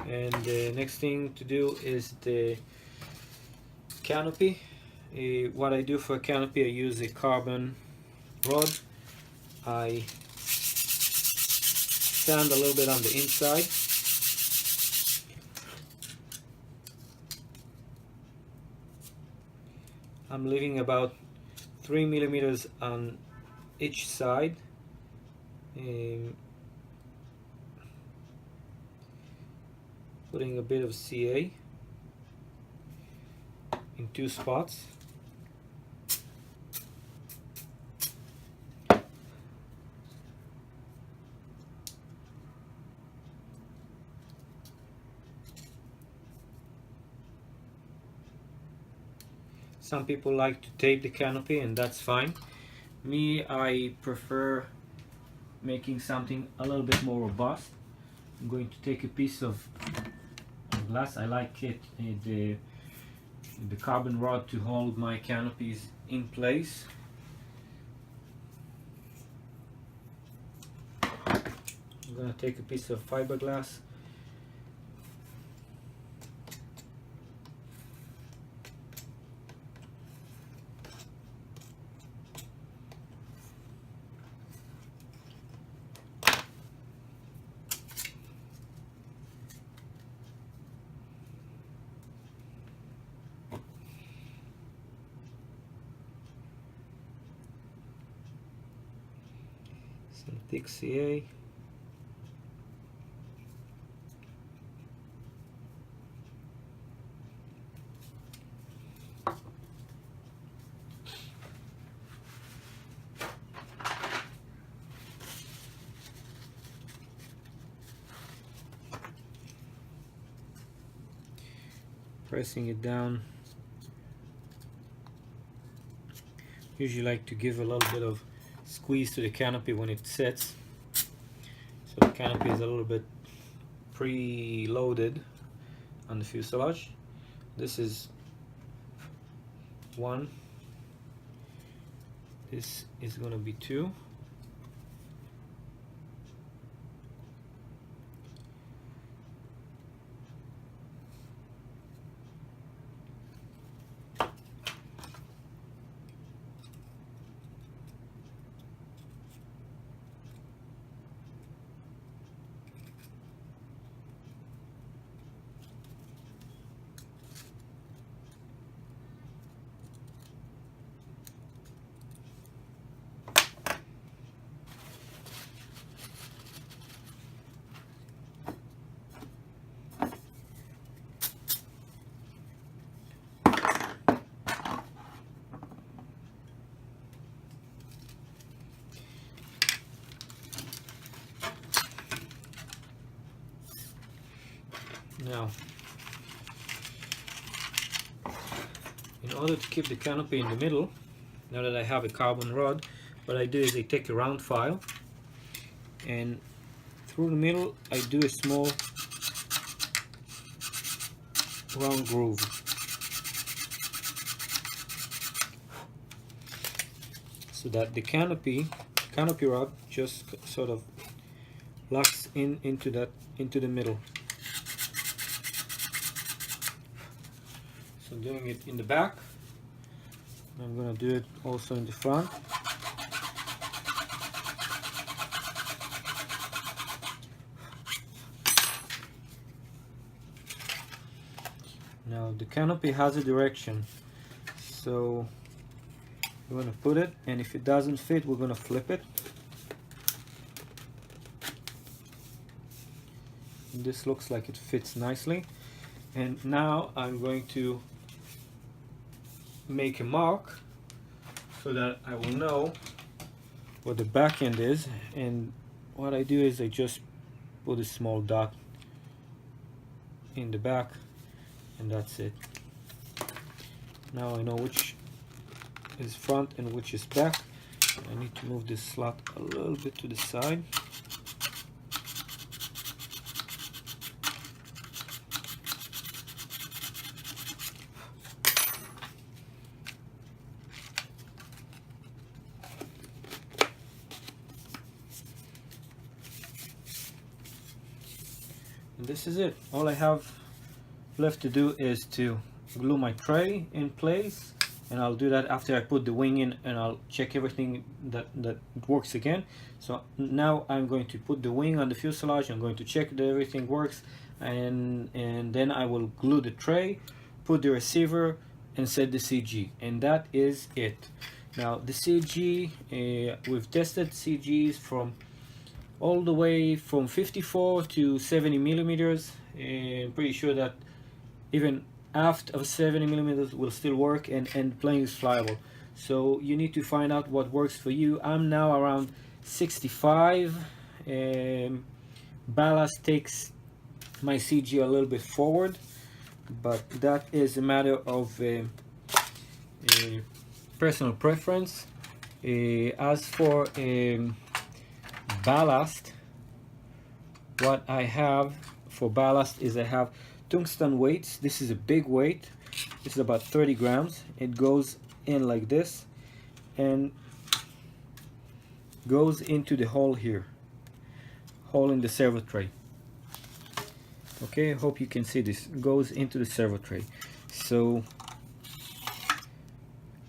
And the next thing to do is the canopy. What I do for a canopy, I use a carbon rod. I sand a little bit on the inside. I'm leaving about 3 millimeters on each side. Putting a bit of CA in 2 spots. Some people like to tape the canopy, and that's fine. Me, I prefer making something a little bit more robust. I'm going to take a piece of glass. I like it, the carbon rod, to hold my canopies in place. I'm going to take a piece of fiberglass. Some thick CA. Pressing it down. Usually like to give a little bit of squeeze to the canopy when it sets, so the canopy is a little bit pre-loaded on the fuselage. This is 1, this is going to be 2, Now, in order to keep the canopy in the middle, now that I have a carbon rod, what I do is I take a round file, and through the middle I do a small round groove. So that the canopy rod just sort of locks into the middle. So I'm doing it in the back. I'm going to do it also in the front. Now the canopy has a direction, so we're going to put it, and if it doesn't fit, we're going to flip it. And this looks like it fits nicely. And now I'm going to make a mark so that I will know what the back end is, and what I do is I just put a small dot in the back, and that's it. Now I know which is front and which is back. I need to move this slot a little bit to the side. And this is it. All I have left to do is to glue my tray in place, and I'll do that after I put the wing in, and I'll check everything that works again. So now I'm going to put the wing on the fuselage. I'm going to check that everything works, and then I will glue the tray, put the receiver, and set the CG, and that is it. Now the CG, we've tested CGs from all the way from 54 to 70 millimeters. I'm pretty sure that even aft of 70 millimeters will still work, and the plane is flyable. So you need to find out what works for you. I'm now around 65. Ballast takes my CG a little bit forward, but that is a matter of personal preference. As for ballast, what I have for ballast is I have tungsten weights. This is a big weight. This is about 30 grams. It goes in like this and goes into the hole here, hole in the servo tray. Okay, I hope you can see this. It goes into the servo tray. So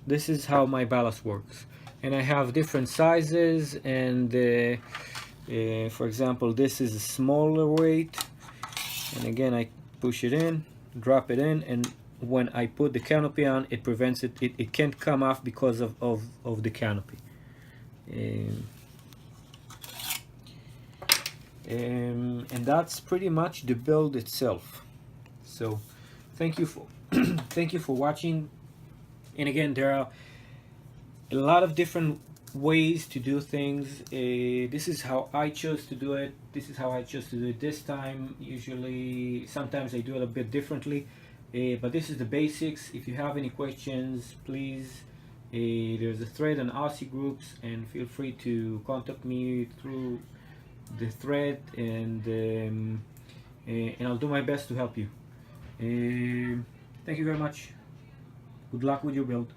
this is how my ballast works, and I have different sizes, and for example, this is a smaller weight, and again I push it in, drop it in, and when I put the canopy on, it prevents it. It can't come off because of the canopy. And that's pretty much the build itself. So thank you for thank you for watching. And again, there are a lot of different ways to do things. This is how I chose to do it. This is how I chose to do it this time. Usually, sometimes I do it a bit differently, but this is the basics. If you have any questions, please, there's a thread on Aussie groups, and feel free to contact me through the thread, and I'll do my best to help you. Thank you very much. Good luck with your build.